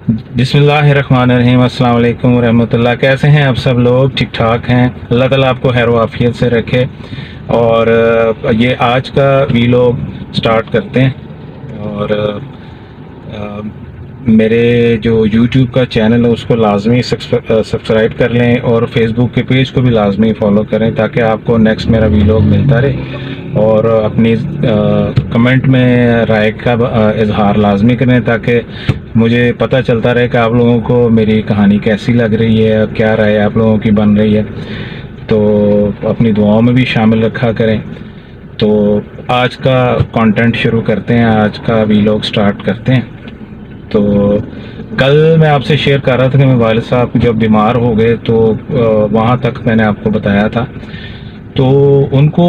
بسم اللہ الرحمن الرحیم، السلام علیکم ورحمۃ اللہ۔ کیسے ہیں آپ سب لوگ؟ ٹھیک ٹھاک ہیں؟ اللہ تعالیٰ آپ کو خیر و عافیت سے رکھے۔ اور یہ آج کا ویلاگ سٹارٹ کرتے ہیں۔ اور میرے جو یوٹیوب کا چینل ہے اس کو لازمی سبسکرائب کر لیں، اور فیس بک کے پیج کو بھی لازمی فالو کریں تاکہ آپ کو نیکسٹ میرا ویلاگ ملتا رہے۔ اور اپنی کمنٹ میں رائے کا اظہار لازمی کریں تاکہ مجھے پتہ چلتا رہے کہ آپ لوگوں کو میری کہانی کیسی لگ رہی ہے، کیا رائے آپ لوگوں کی بن رہی ہے۔ تو اپنی دعاؤں میں بھی شامل رکھا کریں۔ تو آج کا کانٹینٹ شروع کرتے ہیں، آج کا ویلاگ سٹارٹ کرتے ہیں۔ تو کل میں آپ سے شیئر کر رہا تھا کہ میرے والد صاحب جب بیمار ہو گئے تو وہاں تک میں نے آپ کو بتایا تھا۔ تو ان کو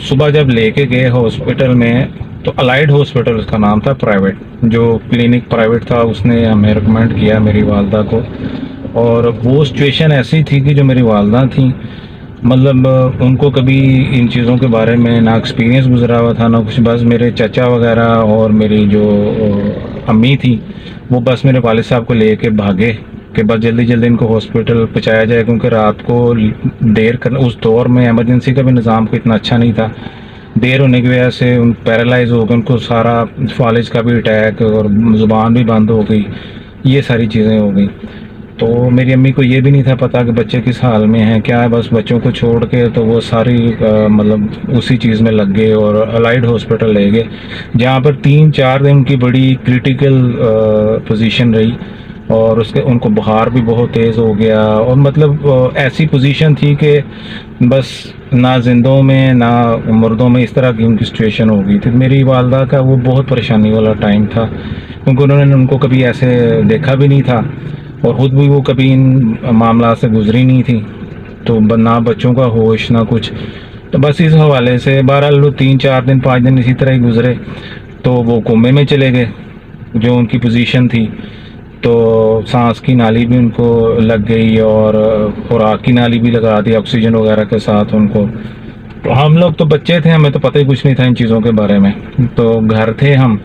صبح جب لے کے گئے ہاسپٹل میں، تو الائڈ ہاسپٹل اس کا نام تھا، پرائیویٹ جو کلینک پرائیویٹ تھا، اس نے ہمیں ریکمینڈ کیا میری والدہ کو۔ اور وہ سچویشن ایسی تھی کہ جو میری والدہ تھیں، مطلب ان کو کبھی ان چیزوں کے بارے میں نہ ایکسپیرینس گزرا ہوا تھا نہ کچھ۔ بس میرے چچا وغیرہ اور میری جو امی تھی وہ بس میرے والد صاحب کو لے کے بھاگے کہ بس جلدی جلدی ان کو ہاسپٹل پہنچایا جائے، کیونکہ رات کو دیر کرنا، اس دور میں ایمرجنسی کا بھی نظام کو اتنا اچھا نہیں تھا۔ دیر ہونے کی وجہ سے ان پیرالائز ہو گئے، ان کو سارا فالج کا بھی اٹیک اور زبان بھی بند ہو گئی، یہ ساری چیزیں ہو گئی۔ تو میری امی کو یہ بھی نہیں تھا پتہ کہ بچے کس حال میں ہیں کیا ہے، بس بچوں کو چھوڑ کے تو وہ ساری مطلب اسی چیز میں لگ گئے اور الائڈ ہاسپٹل لے گئے، جہاں پر 3-4 دن کی بڑی کریٹیکل پوزیشن رہی۔ اور ان کو بخار بھی بہت تیز ہو گیا، اور مطلب ایسی پوزیشن تھی کہ بس نہ زندوں میں نہ مردوں میں اس طرح کی ان کی سچویشن ہو گئی تھی۔ میری والدہ کا وہ بہت پریشانی والا ٹائم تھا، کیونکہ انہوں نے ان کو کبھی ایسے دیکھا بھی نہیں تھا، اور خود بھی وہ کبھی ان معاملات سے گزری نہیں تھی، تو نہ بچوں کا ہوش نہ کچھ۔ تو بس اس حوالے سے بہرحال 3-4 دن 5 دن اسی طرح ہی گزرے، تو وہ کومے میں چلے گئے جو ان کی پوزیشن تھی۔ تو سانس کی نالی بھی ان کو لگ گئی اور خوراک کی نالی بھی لگا دی آکسیجن وغیرہ کے ساتھ ان کو۔ تو ہم لوگ تو بچے تھے، ہمیں تو پتہ ہی کچھ نہیں تھا ان چیزوں کے بارے میں۔ تو گھر تھے ہم،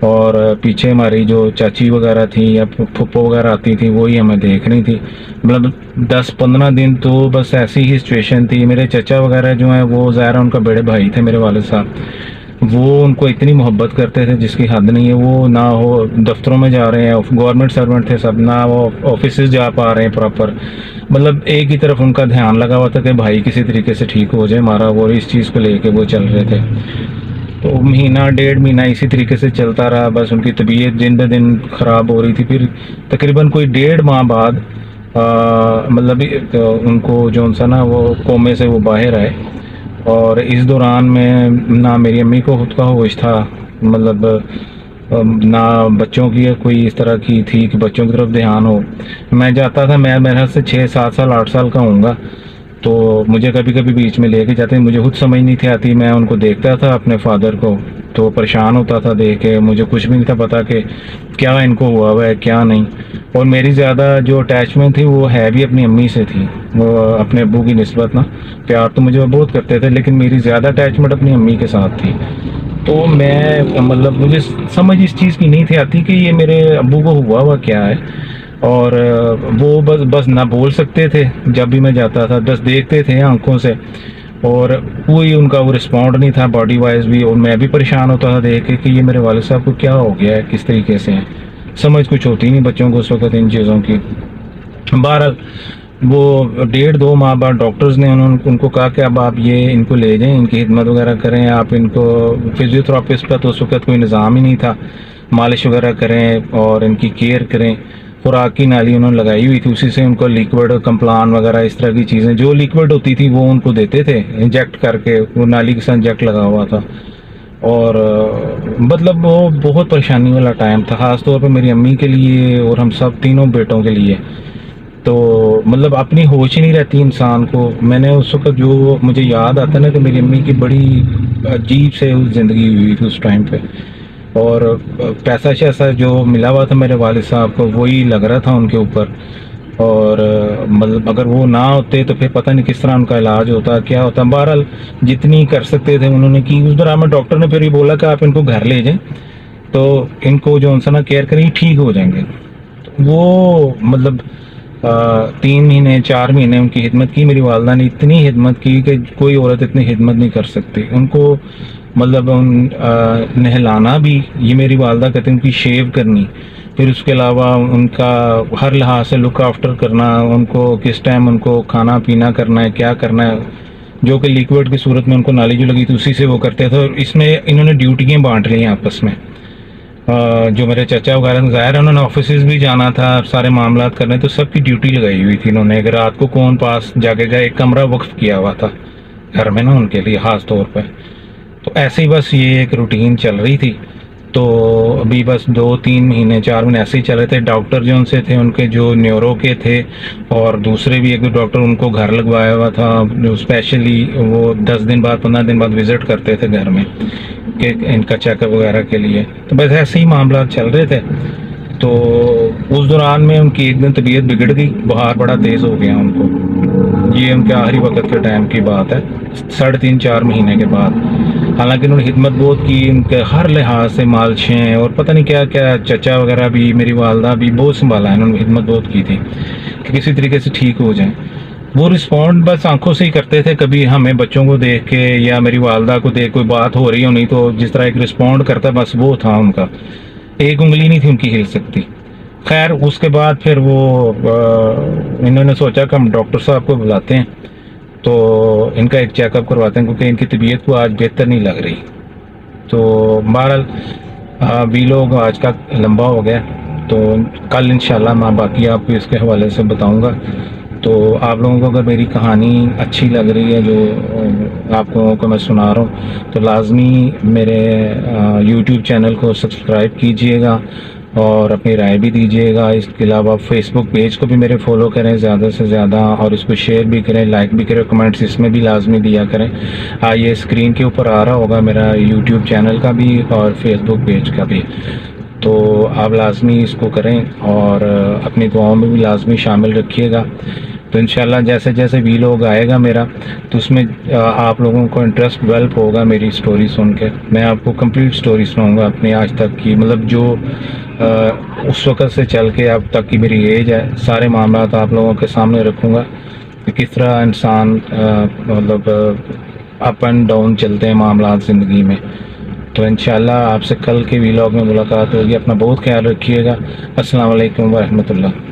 اور پیچھے ہماری جو چاچی وغیرہ تھی یا پھپھو وغیرہ آتی تھی وہی ہمیں دیکھ رہی تھی۔ مطلب 10-15 دن تو بس ایسی ہی سچویشن تھی۔ میرے چچا وغیرہ جو ہیں وہ ظاہر ان کا بڑے بھائی تھے میرے والد صاحب، وہ ان کو اتنی محبت کرتے تھے جس کی حد نہیں ہے۔ وہ نہ وہ دفتروں میں جا رہے ہیں، گورنمنٹ سرونٹ تھے سب، نہ وہ آفیسز جا پا رہے ہیں پراپر، مطلب ایک ہی طرف ان کا دھیان لگا ہوا تھا کہ بھائی کسی طریقے سے ٹھیک ہو جائے ہمارا، وہ اس چیز کو لے کے وہ چل رہے تھے۔ تو مہینہ 1.5 مہینہ اسی طریقے سے چلتا رہا، بس ان کی طبیعت دن بہ دن خراب ہو رہی تھی۔ پھر تقریباً کوئی 1.5 ماہ بعد مطلب ان کو جو سا نا وہ کومے سے وہ باہر آئے، اور اس دوران میں نہ میری امی کو خود کا ہوش تھا، مطلب نہ بچوں کی کوئی اس طرح کی تھی کہ بچوں کی طرف دھیان ہو۔ میں جاتا تھا، میں میرے خیال سے 6-7 سال 8 سال کا ہوں گا، تو مجھے کبھی کبھی بیچ میں لے کے جاتے، مجھے خود سمجھ نہیں تھی آتی، میں ان کو دیکھتا تھا اپنے فادر کو تو پریشان ہوتا تھا دیکھ کے، مجھے کچھ بھی نہیں تھا پتا کہ کیا ان کو ہوا ہوا ہے کیا نہیں۔ اور میری زیادہ جو اٹیچمنٹ تھی وہ ہے بھی اپنی امی سے تھی، وہ اپنے ابو کی نسبت نا، پیار تو مجھے بہت کرتے تھے لیکن میری زیادہ اٹیچمنٹ اپنی امی کے ساتھ تھی۔ تو میں مطلب مجھے سمجھ اس چیز کی نہیں تھی آتی کہ یہ میرے ابو کو ہوا ہوا کیا ہے، اور وہ بس نہ بول سکتے تھے، جب بھی میں جاتا تھا بس دیکھتے تھے آنکھوں سے، اور کوئی ان کا وہ رسپونڈ نہیں تھا باڈی وائز بھی، اور میں بھی پریشان ہوتا تھا دیکھ کے کہ یہ میرے والد صاحب کو کیا ہو گیا ہے، کس طریقے سے ہیں، سمجھ کچھ ہوتی نہیں بچوں کو اس وقت ان چیزوں کی۔ بہرحال وہ 1.5-2 ماہ بعد ڈاکٹرز نے ان کو کہا کہ اب آپ یہ ان کو لے جائیں، ان کی خدمت وغیرہ کریں، آپ ان کو فزیو تھراپسٹ کا تو اس وقت کوئی نظام ہی نہیں تھا، مالش وغیرہ کریں اور ان کی کیئر کریں۔ خوراک کی نالی انہوں نے لگائی ہوئی تھی، اسی سے ان کو لیکوڈ کمپلان وغیرہ اس طرح کی چیزیں جو لیکوڈ ہوتی تھی وہ ان کو دیتے تھے انجیکٹ کر کے، وہ نالی کے ساتھ انجیکٹ لگا ہوا تھا۔ اور مطلب وہ بہت پریشانی والا ٹائم تھا، خاص طور پہ میری امی کے لیے اور ہم سب تینوں بیٹوں کے لیے۔ تو مطلب اپنی ہوش ہی نہیں رہتی انسان کو۔ میں نے اس وقت جو مجھے یاد آتا نا کہ میری امی کی بڑی عجیب سے زندگی ہوئی تھی اس ٹائم پہ، اور پیسہ شیسہ جو ملا ہوا تھا میرے والد صاحب کو وہی لگ رہا تھا ان کے اوپر، اور مطلب اگر وہ نہ ہوتے تو پھر پتہ نہیں کس طرح ان کا علاج ہوتا کیا ہوتا۔ بہرحال جتنی کر سکتے تھے انہوں نے کی۔ اس دوران میں ڈاکٹر نے پھر یہ بولا کہ آپ ان کو گھر لے جائیں، تو ان کو جو ان سے نا کیئر کریں ٹھیک ہو جائیں گے. وہ مطلب 3 مہینے 4 مہینے ان کی خدمت کی. میری والدہ نے اتنی خدمت کی کہ کوئی عورت اتنی خدمت نہیں کر سکتی. ان کو مطلب نہلانا بھی، یہ میری والدہ کہتے ہیں، ان کی شیو کرنی، پھر اس کے علاوہ ان کا ہر لحاظ سے لک آفٹر کرنا، ان کو کس ٹائم ان کو کھانا پینا کرنا ہے، کیا کرنا ہے، جو کہ لیکوڈ کی صورت میں ان کو نالج لگی تھی اسی سے وہ کرتے تھے. اور اس میں انہوں نے ڈیوٹیاں بانٹ لی ہیں آپس میں. جو میرے چچا وغیرہ ظاہر ہے انہوں نے آفیسز بھی جانا تھا سارے معاملات کرنے، تو سب کی ڈیوٹی لگائی ہوئی تھی انہوں نے. اگر رات کو کون پاس جاگے گا، ایک کمرہ وقف کیا ہوا تھا گھر میں نا ان کے لیے خاص طور پہ. تو ایسے ہی بس یہ ایک روٹین چل رہی تھی. تو ابھی بس 2-3 مہینے 4 مہینے ایسے ہی چل رہے تھے. ڈاکٹر جو ان سے تھے، ان کے جو نیورو کے تھے اور دوسرے بھی ایک ڈاکٹر، ان کو گھر لگوایا ہوا تھا جو اسپیشلی وہ 10 دن بعد 15 دن بعد وزٹ کرتے تھے گھر میں کہ ان کا چیک اپ وغیرہ کے لیے. تو بس ایسے ہی معاملات چل رہے تھے. تو اس دوران میں ان کی ایک دن طبیعت بگڑ گئی، بخار بڑا تیز ہو گیا ان کو. یہ ان کے آخری وقت کے ٹائم کی بات ہے، 3.5-4 مہینے کے بعد. حالانکہ انہوں نے خدمت بہت کی، ان کے ہر لحاظ سے مالشیں اور پتہ نہیں کیا کیا، چچا وغیرہ بھی، میری والدہ بھی بہت سنبھالا ہے انہوں نے، خدمت بہت کی تھی کہ کسی طریقے سے ٹھیک ہو جائیں. وہ رسپونڈ بس آنکھوں سے ہی کرتے تھے. کبھی ہمیں بچوں کو دیکھ کے یا میری والدہ کو دیکھ کوئی بات ہو رہی ہونی تو جس طرح ایک رسپونڈ کرتا بس وہ تھا ان کا. ایک انگلی نہیں تھی ان کی ہل سکتی. خیر اس کے بعد پھر وہ انہوں نے سوچا کہ ہم ڈاکٹر صاحب کو بلاتے ہیں تو ان کا ایک چیک اپ کرواتے ہیں، کیونکہ ان کی طبیعت کو آج بہتر نہیں لگ رہی. تو بہرحال ویلوگ آج کا لمبا ہو گیا، تو کل انشاءاللہ میں باقی آپ کو اس کے حوالے سے بتاؤں گا. تو آپ لوگوں کو اگر میری کہانی اچھی لگ رہی ہے جو آپ لوگوں کو میں سنا رہا ہوں، تو لازمی میرے یوٹیوب چینل کو سبسکرائب کیجئے گا اور اپنی رائے بھی دیجیے گا. اس کے علاوہ فیس بک پیج کو بھی میرے فالو کریں زیادہ سے زیادہ، اور اس کو شیئر بھی کریں، لائک بھی کریں، کمنٹس اس میں بھی لازمی دیا کریں. یہ اسکرین کے اوپر آ رہا ہوگا میرا یوٹیوب چینل کا بھی اور فیس بک پیج کا بھی، تو آپ لازمی اس کو کریں اور اپنی دعاؤں میں بھی لازمی شامل رکھیے گا. تو انشاءاللہ جیسے جیسے ویلوگ آئے گا میرا، تو اس میں آپ لوگوں کو انٹرسٹ ڈیولپ ہوگا میری سٹوری سن کے. میں آپ کو کمپلیٹ سٹوری سناؤں گا اپنی آج تک کی، مطلب جو اس وقت سے چل کے اب تک کی میری ایج ہے، سارے معاملات آپ لوگوں کے سامنے رکھوں گا کہ کس طرح انسان مطلب اپ اینڈ ڈاؤن چلتے ہیں معاملات زندگی میں. تو انشاءاللہ آپ سے کل کے ویلاگ میں ملاقات ہوگی. اپنا بہت خیال رکھیے گا. السلام علیکم ورحمۃ اللہ.